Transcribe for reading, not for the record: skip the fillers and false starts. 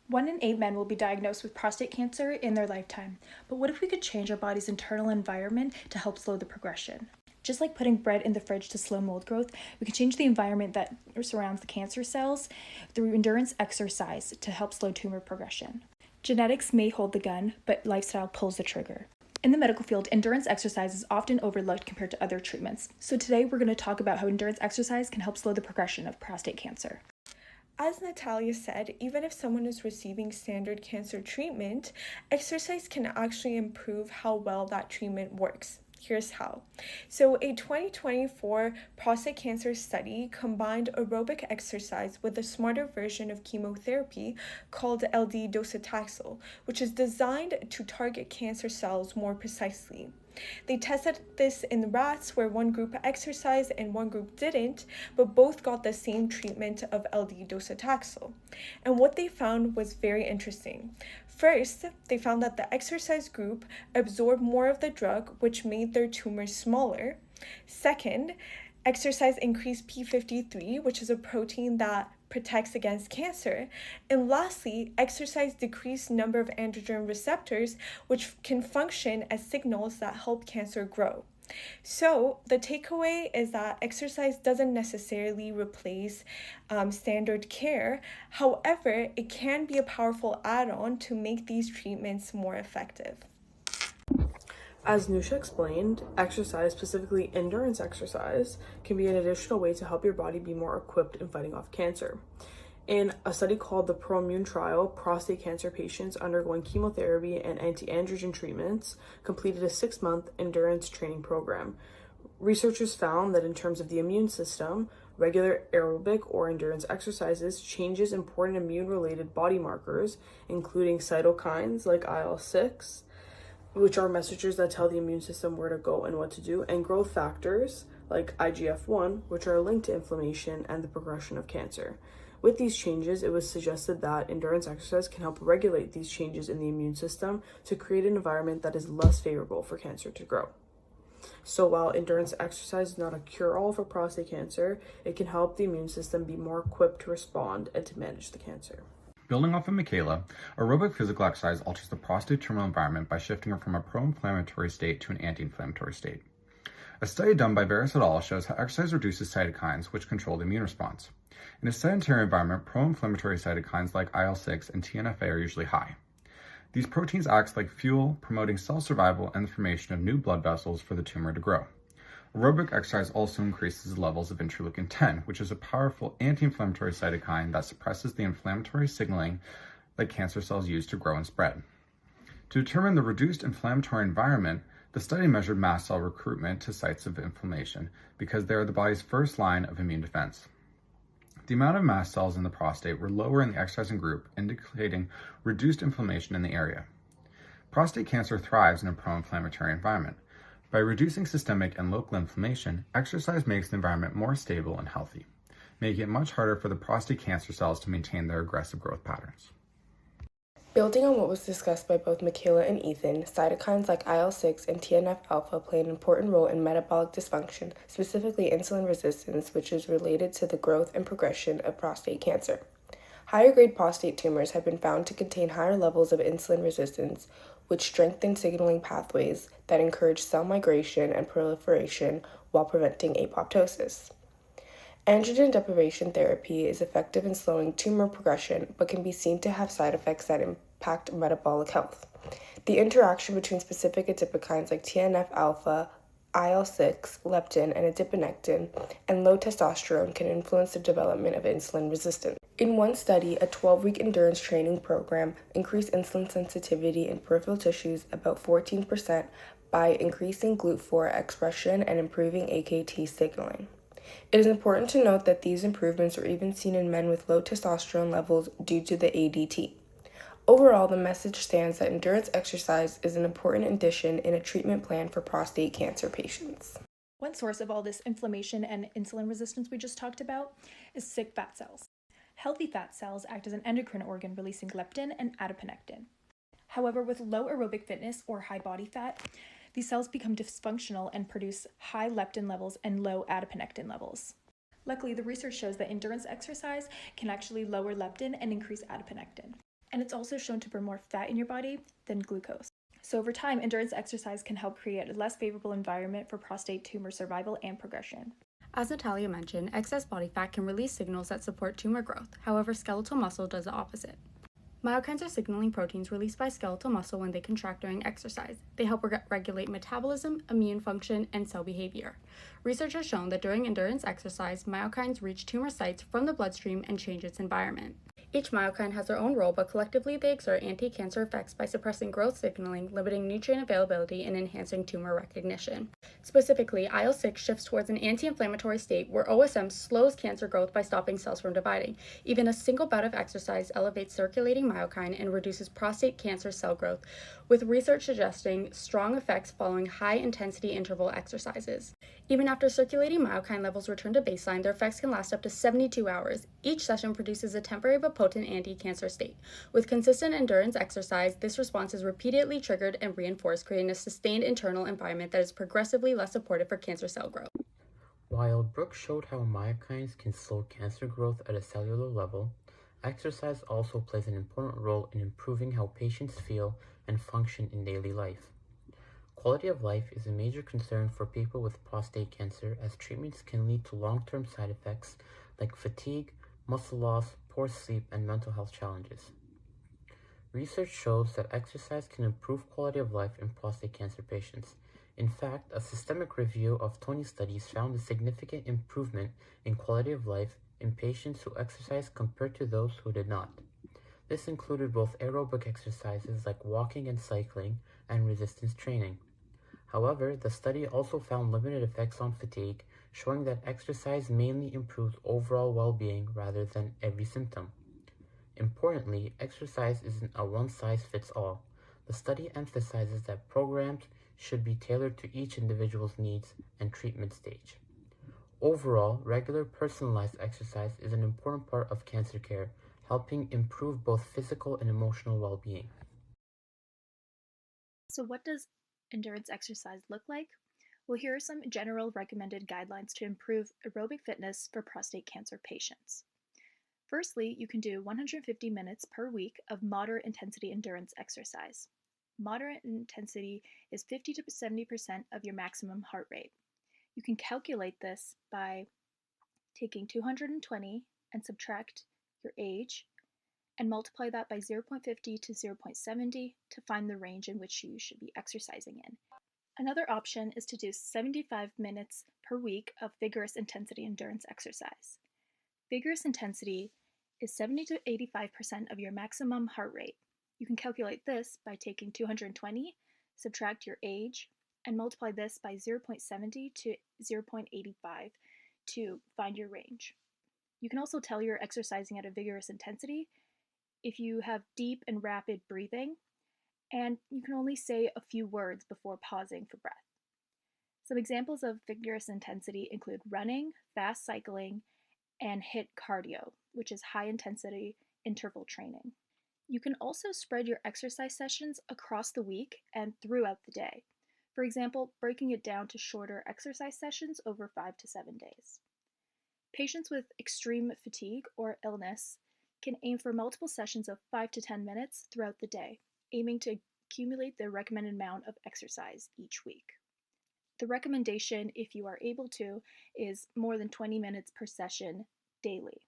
1 in 8 men will be diagnosed with prostate cancer in their lifetime. But what if we could change our body's internal environment to help slow the progression? Just like putting bread in the fridge to slow mold growth, we can change the environment that surrounds the cancer cells through endurance exercise to help slow tumor progression. Genetics may hold the gun, but lifestyle pulls the trigger. In the medical field, endurance exercise is often overlooked compared to other treatments. So today we're going to talk about how endurance exercise can help slow the progression of prostate cancer. As Natalia said, even if someone is receiving standard cancer treatment, exercise can actually improve how well that treatment works. Here's how. So, a 2024 prostate cancer study combined aerobic exercise with a smarter version of chemotherapy called LD docetaxel, which is designed to target cancer cells more precisely. They tested this in rats where one group exercised and one group didn't, but both got the same treatment of LD docetaxel. And what they found was very interesting. First, they found that the exercise group absorbed more of the drug, which made their tumors smaller. Second, exercise increased P53, which is a protein that protects against cancer. And lastly, exercise decreased number of androgen receptors, which can function as signals that help cancer grow. So the takeaway is that exercise doesn't necessarily replace standard care. However, it can be a powerful add-on to make these treatments more effective. As Nusha explained, exercise, specifically endurance exercise, can be an additional way to help your body be more equipped in fighting off cancer. In a study called the ProImmune Trial, prostate cancer patients undergoing chemotherapy and anti-androgen treatments completed a 6-month endurance training program. Researchers found that in terms of the immune system, regular aerobic or endurance exercises changes important immune-related body markers, including cytokines like IL-6, which are messengers that tell the immune system where to go and what to do, and growth factors like IGF-1, which are linked to inflammation and the progression of cancer. With these changes, it was suggested that endurance exercise can help regulate these changes in the immune system to create an environment that is less favorable for cancer to grow. So while endurance exercise is not a cure-all for prostate cancer, it can help the immune system be more equipped to respond and to manage the cancer. Building off of Michaela, aerobic physical exercise alters the prostate terminal environment by shifting it from a pro-inflammatory state to an anti-inflammatory state. A study done by Barris et al. Shows how exercise reduces cytokines, which control the immune response. In a sedentary environment, pro-inflammatory cytokines like IL-6 and TNF-A are usually high. These proteins act like fuel, promoting cell survival and the formation of new blood vessels for the tumor to grow. Aerobic exercise also increases the levels of interleukin-10, which is a powerful anti-inflammatory cytokine that suppresses the inflammatory signaling that cancer cells use to grow and spread. To determine the reduced inflammatory environment, the study measured mast cell recruitment to sites of inflammation because they are the body's first line of immune defense. The amount of mast cells in the prostate were lower in the exercising group, indicating reduced inflammation in the area. Prostate cancer thrives in a pro-inflammatory environment. By reducing systemic and local inflammation, exercise makes the environment more stable and healthy, making it much harder for the prostate cancer cells to maintain their aggressive growth patterns. Building on what was discussed by both Michaela and Ethan, cytokines like IL-6 and TNF-alpha play an important role in metabolic dysfunction, specifically insulin resistance, which is related to the growth and progression of prostate cancer. Higher-grade prostate tumors have been found to contain higher levels of insulin resistance, which strengthen signaling pathways that encourage cell migration and proliferation while preventing apoptosis. Androgen deprivation therapy is effective in slowing tumor progression, but can be seen to have side effects that impact metabolic health. The interaction between specific adipokines like TNF-alpha, IL-6, leptin, and adiponectin, and low testosterone can influence the development of insulin resistance. In one study, a 12-week endurance training program increased insulin sensitivity in peripheral tissues about 14% by increasing GLUT4 expression and improving AKT signaling. It is important to note that these improvements are even seen in men with low testosterone levels due to the ADT. Overall, the message stands that endurance exercise is an important addition in a treatment plan for prostate cancer patients. One source of all this inflammation and insulin resistance we just talked about is sick fat cells. Healthy fat cells act as an endocrine organ releasing leptin and adiponectin. However, with low aerobic fitness or high body fat, these cells become dysfunctional and produce high leptin levels and low adiponectin levels. Luckily, the research shows that endurance exercise can actually lower leptin and increase adiponectin. And it's also shown to burn more fat in your body than glucose. So over time, endurance exercise can help create a less favorable environment for prostate tumor survival and progression. As Natalia mentioned, excess body fat can release signals that support tumor growth. However, skeletal muscle does the opposite. Myokines are signaling proteins released by skeletal muscle when they contract during exercise. They help regulate metabolism, immune function, and cell behavior. Research has shown that during endurance exercise, myokines reach tumor sites from the bloodstream and change its environment. Each myokine has their own role, but collectively they exert anti-cancer effects by suppressing growth signaling, limiting nutrient availability, and enhancing tumor recognition. Specifically, IL-6 shifts towards an anti-inflammatory state where OSM slows cancer growth by stopping cells from dividing. Even a single bout of exercise elevates circulating myokine and reduces prostate cancer cell growth, with research suggesting strong effects following high-intensity interval exercises. Even after circulating myokine levels return to baseline, their effects can last up to 72 hours. Each session produces a temporary but potent anti-cancer state. With consistent endurance exercise, this response is repeatedly triggered and reinforced, creating a sustained internal environment that is progressively less supportive for cancer cell growth. While Brooks showed how myokines can slow cancer growth at a cellular level, exercise also plays an important role in improving how patients feel and function in daily life. Quality of life is a major concern for people with prostate cancer, as treatments can lead to long-term side effects like fatigue, muscle loss, poor sleep, and mental health challenges. Research shows that exercise can improve quality of life in prostate cancer patients. In fact, a systemic review of 20 studies found a significant improvement in quality of life in patients who exercised compared to those who did not. This included both aerobic exercises like walking and cycling and resistance training. However, the study also found limited effects on fatigue, showing that exercise mainly improves overall well-being rather than every symptom. Importantly, exercise isn't a one-size-fits-all. The study emphasizes that programs should be tailored to each individual's needs and treatment stage. Overall, regular personalized exercise is an important part of cancer care, helping improve both physical and emotional well-being. So what does endurance exercise look like? Well, here are some general recommended guidelines to improve aerobic fitness for prostate cancer patients. Firstly, you can do 150 minutes per week of moderate intensity endurance exercise. Moderate intensity is 50 to 70% of your maximum heart rate. You can calculate this by taking 220 and subtract your age and multiply that by 0.50 to 0.70 to find the range in which you should be exercising in. Another option is to do 75 minutes per week of vigorous intensity endurance exercise. Vigorous intensity is 70 to 85% of your maximum heart rate. You can calculate this by taking 220, subtract your age, and multiply this by 0.70 to 0.85 to find your range. You can also tell you're exercising at a vigorous intensity if you have deep and rapid breathing, and you can only say a few words before pausing for breath. Some examples of vigorous intensity include running, fast cycling, and HIIT cardio, which is high intensity interval training. You can also spread your exercise sessions across the week and throughout the day. For example, breaking it down to shorter exercise sessions over 5 to 7 days. Patients with extreme fatigue or illness can aim for multiple sessions of 5 to 10 minutes throughout the day, aiming to accumulate the recommended amount of exercise each week. The recommendation, if you are able to, is more than 20 minutes per session daily.